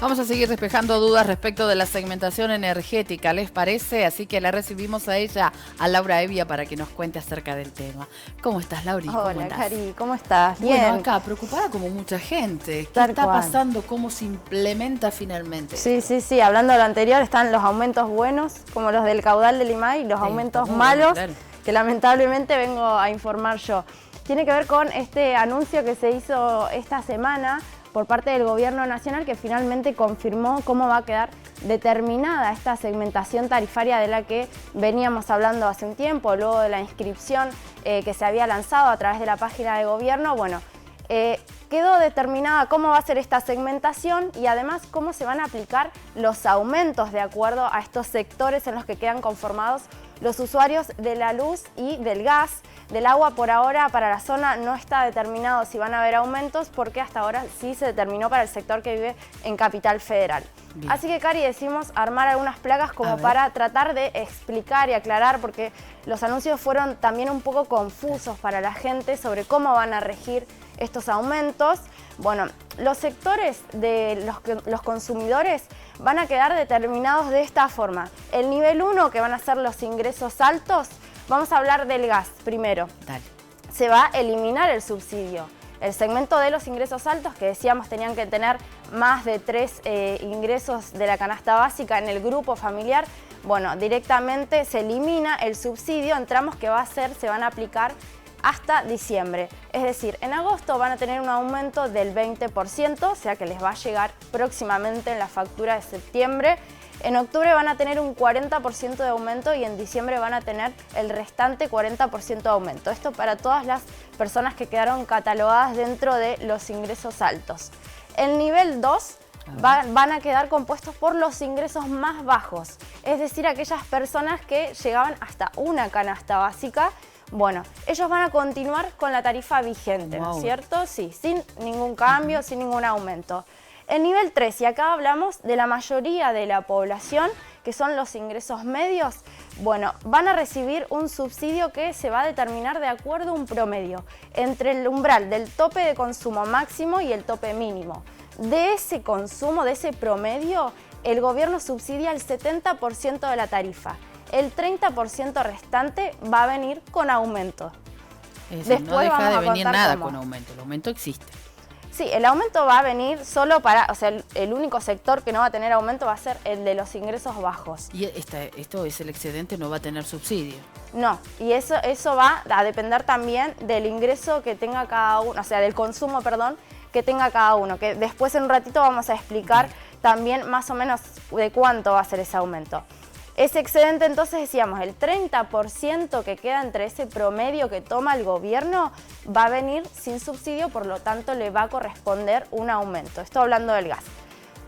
Vamos a seguir despejando dudas respecto de la segmentación energética, ¿les parece? Así que la recibimos a ella, a Laura Evia, para que nos cuente acerca del tema. ¿Cómo estás, Lauri? Hola, Cari, ¿cómo estás? Bien. Bueno, acá, preocupada como mucha gente. ¿Qué Tal está cual. pasando? ¿Cómo se implementa finalmente? Sí, hablando de lo anterior, están los aumentos buenos, como los del caudal del IMAI, y los aumentos malos, claro, que lamentablemente vengo a informar yo. Tiene que ver con este anuncio que se hizo esta semana por parte del Gobierno Nacional, que finalmente confirmó cómo va a quedar determinada esta segmentación tarifaria de la que veníamos hablando hace un tiempo, luego de la inscripción que se había lanzado a través de la página de gobierno. Bueno, quedó determinada cómo va a ser esta segmentación y además cómo se van a aplicar los aumentos de acuerdo a estos sectores en los que quedan conformados los usuarios de la luz y del gas. Del agua por ahora para la zona no está determinado si van a haber aumentos, porque hasta ahora sí se determinó para el sector que vive en Capital Federal. Bien. Así que, Cari, decidimos armar algunas placas como para tratar de explicar y aclarar, porque los anuncios fueron también un poco confusos para la gente sobre cómo van a regir estos aumentos. Bueno, los sectores de los consumidores van a quedar determinados de esta forma. El nivel 1, que van a ser los ingresos altos, vamos a hablar del gas primero. Dale. Se va a eliminar el subsidio. El segmento de los ingresos altos, que decíamos tenían que tener más de 3 ingresos de la canasta básica en el grupo familiar, bueno, directamente se elimina el subsidio en tramos que se van a aplicar hasta diciembre. Es decir, en agosto van a tener un aumento del 20%, o sea que les va a llegar próximamente en la factura de septiembre. En octubre van a tener un 40% de aumento y en diciembre van a tener el restante 40% de aumento. Esto para todas las personas que quedaron catalogadas dentro de los ingresos altos. El nivel 2 van a quedar compuestos por los ingresos más bajos, es decir, aquellas personas que llegaban hasta una canasta básica. Bueno, ellos van a continuar con la tarifa vigente, ¿no es cierto? Sí, sin ningún cambio, sin ningún aumento. El nivel 3, y acá hablamos de la mayoría de la población, que son los ingresos medios, bueno, van a recibir un subsidio que se va a determinar de acuerdo a un promedio entre el umbral del tope de consumo máximo y el tope mínimo. De ese consumo, de ese promedio, el gobierno subsidia el 70% de la tarifa. El 30% restante va a venir con aumento. Es decir, no deja de venir nada con aumento, el aumento existe. Sí, el aumento va a venir solo para, o sea, el único sector que no va a tener aumento va a ser el de los ingresos bajos. ¿Y esto es el excedente, no va a tener subsidio? No, y eso va a depender también del ingreso que tenga cada uno, o sea, del consumo, perdón, que tenga cada uno, que después en un ratito vamos a explicar también más o menos de cuánto va a ser ese aumento. Ese excedente, entonces, decíamos, el 30% que queda entre ese promedio que toma el gobierno va a venir sin subsidio, por lo tanto le va a corresponder un aumento. Esto hablando del gas.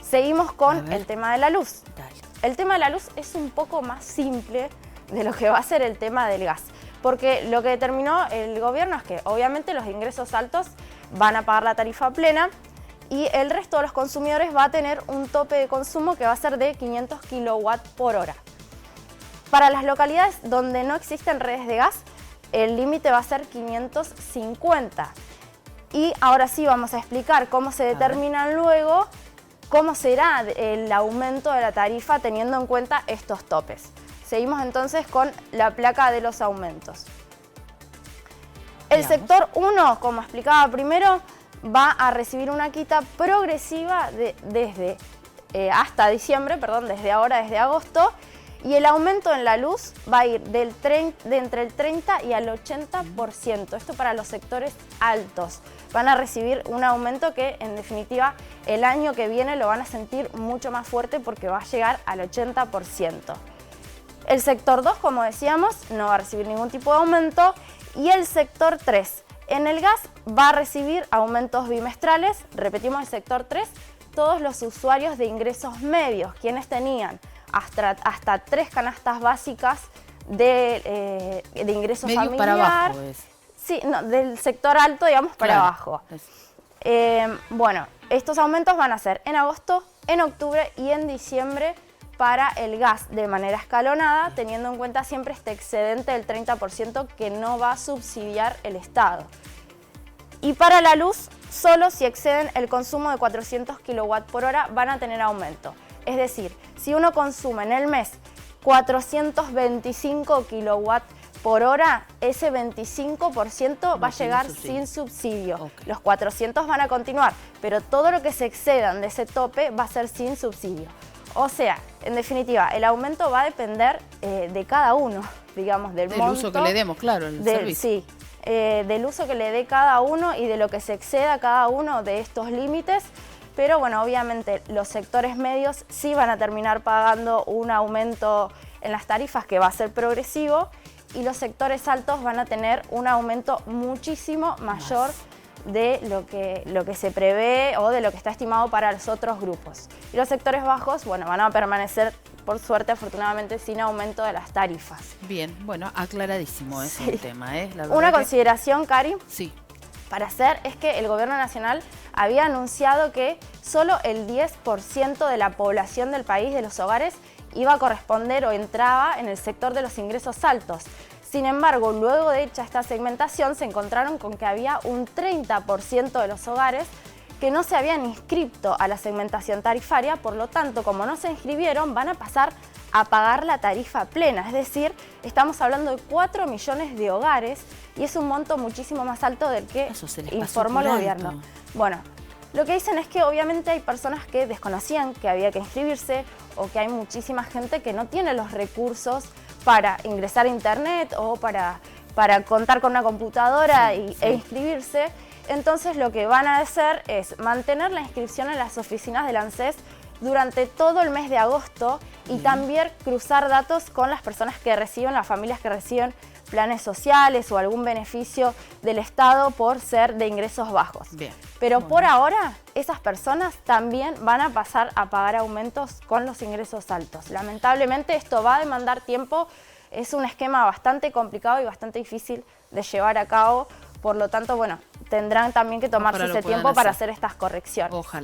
Seguimos con el tema de la luz. Dale. El tema de la luz es un poco más simple de lo que va a ser el tema del gas, porque lo que determinó el gobierno es que obviamente los ingresos altos van a pagar la tarifa plena, y el resto de los consumidores va a tener un tope de consumo que va a ser de 500 kilowatts por hora. Para las localidades donde no existen redes de gas, el límite va a ser 550. Y ahora sí vamos a explicar cómo se determinan luego, cómo será el aumento de la tarifa teniendo en cuenta estos topes. Seguimos entonces con la placa de los aumentos. El sector 1, como explicaba primero, va a recibir una quita progresiva desde ahora, desde agosto, y el aumento en la luz va a ir de entre el 30 y al 80%. Esto para los sectores altos. Van a recibir un aumento que, en definitiva, el año que viene lo van a sentir mucho más fuerte porque va a llegar al 80%. El sector 2, como decíamos, no va a recibir ningún tipo de aumento. Y el sector 3, en el gas, va a recibir aumentos bimestrales. Repetimos, el sector 3, todos los usuarios de ingresos medios, quienes tenían hasta 3 canastas básicas de ingreso medio familiar. Para abajo es. Sí, no, del sector alto, digamos, para abajo. Bueno, estos aumentos van a ser en agosto, en octubre y en diciembre para el gas de manera escalonada, teniendo en cuenta siempre este excedente del 30% que no va a subsidiar el Estado. Y para la luz solo si exceden el consumo de 400 kilowatt por hora van a tener aumento. Es decir, si uno consume en el mes 425 kilowatt por hora, ese 25% va a llegar sin subsidio. Okay. Los 400 van a continuar, pero todo lo que se excedan de ese tope va a ser sin subsidio. O sea, en definitiva, el aumento va a depender de cada uno, digamos, del monto. Del uso que le demos, claro, el servicio. Sí, del uso que le dé cada uno y de lo que se exceda cada uno de estos límites. Pero bueno, obviamente los sectores medios sí van a terminar pagando un aumento en las tarifas que va a ser progresivo, y los sectores altos van a tener un aumento muchísimo mayor de lo que se prevé o de lo que está estimado para los otros grupos. Y los sectores bajos, bueno, van a permanecer, por suerte, afortunadamente, sin aumento de las tarifas. Bien, bueno, aclaradísimo ese tema, ¿eh? La Una consideración, Cari, para hacer es que el Gobierno Nacional había anunciado que solo el 10% de la población del país, de los hogares, iba a corresponder o entraba en el sector de los ingresos altos. Sin embargo, luego de hecha esta segmentación, se encontraron con que había un 30% de los hogares que no se habían inscrito a la segmentación tarifaria. Por lo tanto, como no se inscribieron, van a pasar a pagar la tarifa plena. Es decir, estamos hablando de 4 millones de hogares y es un monto muchísimo más alto del que informó el gobierno. Bueno, lo que dicen es que obviamente hay personas que desconocían que había que inscribirse, o que hay muchísima gente que no tiene los recursos para ingresar a internet o para contar con una computadora e inscribirse. Entonces lo que van a hacer es mantener la inscripción en las oficinas del ANSES durante todo el mes de agosto y también cruzar datos con las personas que reciben, las familias que reciben planes sociales o algún beneficio del Estado por ser de ingresos bajos. Pero por ahora, esas personas también van a pasar a pagar aumentos con los ingresos altos. Lamentablemente esto va a demandar tiempo, es un esquema bastante complicado y bastante difícil de llevar a cabo, por lo tanto, bueno, tendrán también que tomarse ese tiempo para hacer estas correcciones. Ojalá.